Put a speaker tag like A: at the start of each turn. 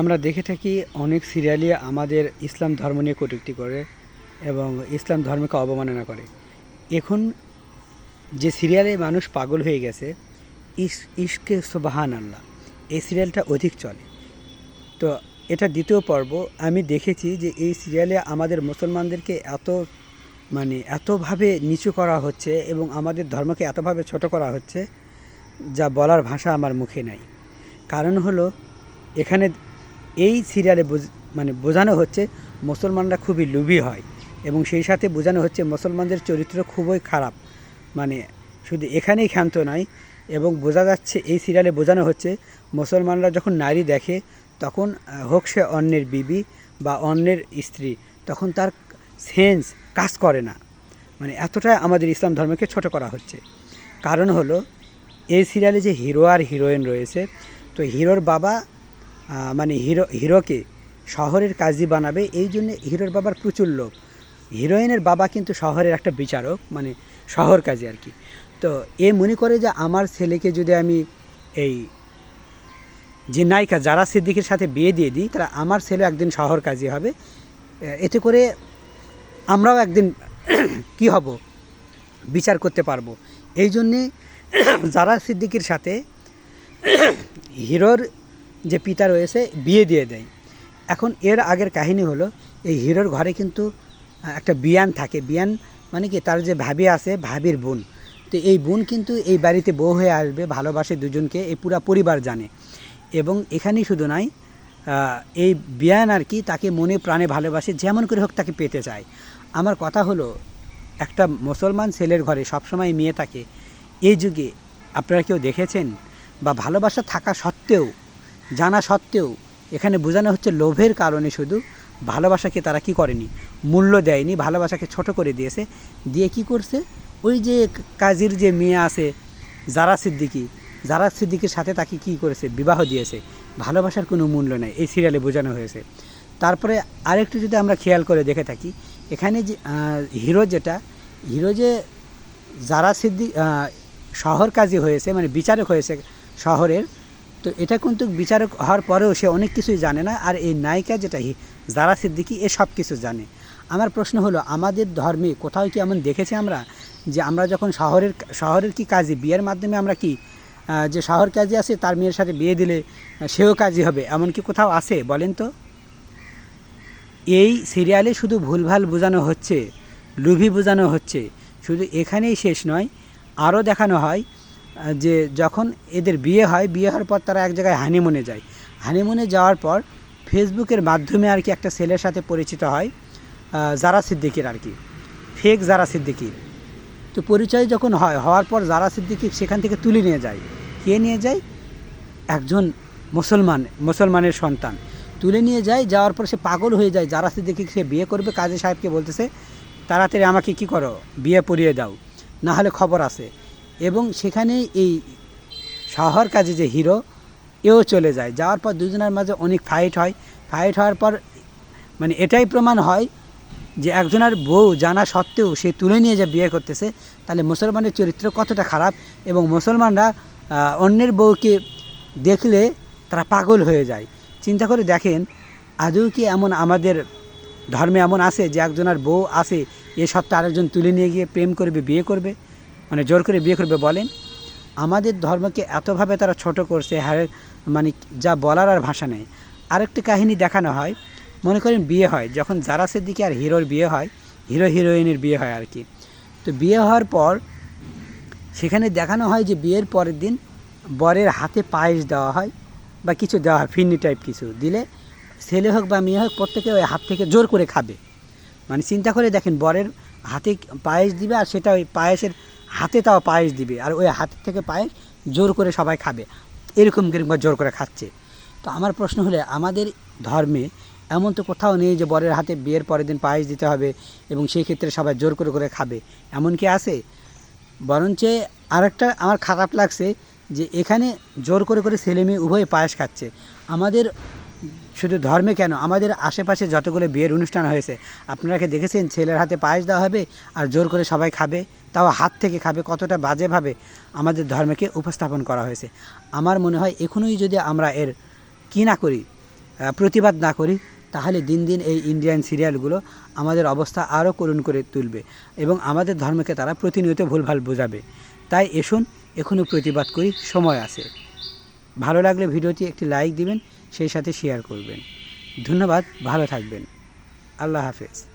A: আমরা দেখে থাকি অনেক সিরিয়ালই আমাদের ইসলাম ধর্ম নিয়ে কটূক্তি করে এবং ইসলাম ধর্মকে অবমাননা করে। এখন যে সিরিয়ালে মানুষ পাগল হয়ে গেছে, ইশকে সুবহান আল্লাহ, এই সিরিয়ালটা অধিক চলে। তো এটা দ্বিতীয় পর্ব। আমি দেখেছি যে এই সিরিয়ালে আমাদের মুসলমানদেরকে এতভাবে নিচু করা হচ্ছে এবং আমাদের ধর্মকে এতভাবে ছোট করা হচ্ছে, যা বলার ভাষা আমার মুখে নাই। কারণ হলো, এখানে এই সিরিয়ালে বোঝানো হচ্ছে মুসলমানরা খুবই লোভী হয় এবং সেই সাথে বোঝানো হচ্ছে মুসলমানদের চরিত্র খুবই খারাপ। শুধু এখানেই ক্ষান্ত নয়, এবং বোঝা যাচ্ছে এই সিরিয়ালে বোঝানো হচ্ছে মুসলমানরা যখন নারী দেখে, তখন হোক সে অন্যের বিবি বা অন্যের স্ত্রী, তখন তার সেন্স কাজ করে না। এতটাই আমাদের ইসলাম ধর্মকে ছোট করা হচ্ছে। কারণ হলো, এই সিরিয়ালে যে হিরো আর হিরোইন রয়েছে, তো হিরোর বাবা হিরোকে শহরের কাজী বানাবে, এই জন্য হিরোর বাবার প্রচুর লোভ। হিরোইনের বাবা কিন্তু শহরের একটা বিচারক, শহর কাজী আর কি। তো এ মনে করে যে আমার ছেলেকে যদি আমি এই যে নায়িকা জারা সিদ্দিকের সাথে বিয়ে দিয়ে দিই, তাহলে আমার ছেলে একদিন শহর কাজী হবে। এতে করে আমরাও একদিন কি হব, বিচার করতে পারবো। এই জন্যে জারা সিদ্দিকের সাথে হিরোর যে পিতা রয়েছে বিয়ে দিয়ে দেয়। এখন এর আগের কাহিনী হলো, এই হিরোর ঘরে কিন্তু একটা বিয়ান থাকে। বিয়ান মানে কি, তার যে ভাবি আছে, ভাবির বোন। তো এই বোন কিন্তু এই বাড়িতে বউ হয়ে আসবে, ভালোবাসে দুজনকে, এই পুরা পরিবার জানে। এবং এখানেই শুধু নয়, এই বিয়ান আর কি তাকে মনে প্রাণে ভালোবাসে, যেমন করে হোক তাকে পেতে চায়। আমার কথা হলো, একটা মুসলমান ছেলের ঘরে সবসময় মেয়ে থাকে, এই যুগে আপনারা কেউ দেখেছেন? বা ভালোবাসা থাকা সত্ত্বেও, জানা সত্ত্বেও, এখানে বোঝানো হচ্ছে লোভের কারণে শুধু ভালোবাসাকে তারা কি করেনি, মূল্য দেয়নি, ভালোবাসাকে ছোট করে দিয়েছে। দিয়ে কি করছে, ওই যে কাজীর যে মেয়ে আছে জারা সিদ্দিকির সাথে তাকে কি করেছে, বিবাহ দিয়েছে। ভালোবাসার কোনো মূল্য নেই, এই সিরিয়ালে বোঝানো হয়েছে। তারপরে আরেকটু যদি আমরা খেয়াল করে দেখে থাকি, এখানে যে হিরো যে জারা সিদ্দিক শহর কাজী হয়েছে, বিচারক হয়েছে শহরের। তো এটা কিন্তু বিচারক হওয়ার পরেও সে অনেক কিছুই জানে না। আর এই নায়িকা যেটা জারা সিদ্দিকি, এ সব কিছু জানে। আমার প্রশ্ন হলো, আমাদের ধর্মে কোথাও কি এমন দেখেছি আমরা যে আমরা যখন শহরের কি কাজী, বিয়ের মাধ্যমে আমরা কি যে শহর কাজী আছে তার মেয়ের সাথে বিয়ে দিলে সেও কাজী হবে, এমন কি কোথাও আছে বলেন তো? এই সিরিয়ালে শুধু ভুলভাল বোঝানো হচ্ছে, লুভি বোঝানো হচ্ছে। শুধু এখানেই শেষ নয়, আরও দেখানো হয় যে যখন এদের বিয়ে হয়, বিয়ে হওয়ার পর তারা এক জায়গায় হানিমুনে যায়। হানিমুনে যাওয়ার পর ফেসবুকের মাধ্যমে আর কি একটা ছেলের সাথে পরিচিত হয়, জারা সিদ্দিকির আর কি, ফেক জারা সিদ্দিকির। তো পরিচয় যখন হওয়ার পর জারা সিদ্দিকি সেখান থেকে তুলে নিয়ে যায়। কে নিয়ে যায়? একজন মুসলমানের সন্তান তুলে নিয়ে যায়। যাওয়ার পর সে পাগল হয়ে যায়, জারা সিদ্দিকি সে বিয়ে করবে। কাজী সাহেবকে বলতেছে, তাড়াতাড়ি আমাকে কি করো, বিয়ে পড়িয়ে দাও, না হলে খবর আছে। এবং সেখানে এই শহর কাজী যে হিরো, এও চলে যায়। যাওয়ার পর দুজনের মাঝে অনেক ফাইট হয়। ফাইট হওয়ার পর এটাই প্রমাণ হয় যে একজনের বউ জানা সত্ত্বেও সে তুলে নিয়ে যে বিয়ে করতেছে, তাহলে মুসলমানের চরিত্র কতটা খারাপ। এবং মুসলমানরা অন্যের বউকে দেখলে তারা পাগল হয়ে যায়। চিন্তা করে দেখেন, আদৌ কি এমন আমাদের ধর্মে এমন আছে যে একজনের বউ আছে, এ সত্ত্বে আরেকজন তুলে নিয়ে গিয়ে প্রেম করবে, বিয়ে করবে, জোর করে বিয়ে করবে? বলেন। আমাদের ধর্মকে এতভাবে তারা ছোট করছে, যা বলার আর ভাষা নেই। আরেকটি কাহিনী দেখানো হয়, মনে করেন বিয়ে হয়, যখন জারা সিদ্দিকি আর হিরোর বিয়ে হয়, হিরো হিরোইনের বিয়ে হয় আর কি। তো বিয়ে হওয়ার পর সেখানে দেখানো হয় যে বিয়ের পরের দিন বরের হাতে পায়েস দেওয়া হয় বা কিছু দেওয়া হয়, ফিরনি টাইপ কিছু দিলে ছেলে হোক বা মেয়ে হোক, প্রত্যেকে ওই হাত থেকে জোর করে খাবে। চিন্তা করে দেখেন, বরের হাতে পায়েস দিবে, আর সেটা ওই পায়েসের হাতে তাও পায়েস দিবে, আর ওই হাতের থেকে পায়েস জোর করে সবাই খাবে, এরকম জোর করে খাচ্ছে। তো আমার প্রশ্ন হলে, আমাদের ধর্মে এমন তো কোথাও নেই যে বরের হাতে বিয়ের পরের দিন পায়েস দিতে হবে এবং সেই ক্ষেত্রে সবাই জোর করে করে খাবে, এমন কি আছে? বরঞ্চ আরেকটা আমার খারাপ লাগছে যে এখানে জোর করে করে ছেলে মেয়ে উভয়ে পায়েস খাচ্ছে। আমাদের শুধু ধর্মে কেন, আমাদের আশেপাশে যতগুলো বিয়ের অনুষ্ঠান হয়েছে, আপনারা কি দেখেছেন ছেলের হাতে পায়েস দেওয়া হবে আর জোর করে সবাই খাবে, তাও হাত থেকে খাবে? কতটা বাজেভাবে আমাদের ধর্মকে উপস্থাপন করা হয়েছে। আমার মনে হয় এখনই যদি আমরা এর কি না করি, প্রতিবাদ না করি, তাহলে দিন দিন এই ইন্ডিয়ান সিরিয়ালগুলো আমাদের অবস্থা আরও করুণ করে তুলবে এবং আমাদের ধর্মকে তারা প্রতিনিয়ত ভুলভাল বোঝাবে। তাই এসুন এখনই প্রতিবাদ করি, সময় আছে। ভালো লাগলে ভিডিওটি একটি লাইক দিবেন, সেই সাথে শেয়ার করবেন। ধন্যবাদ, ভালো থাকবেন। আল্লাহ হাফেজ।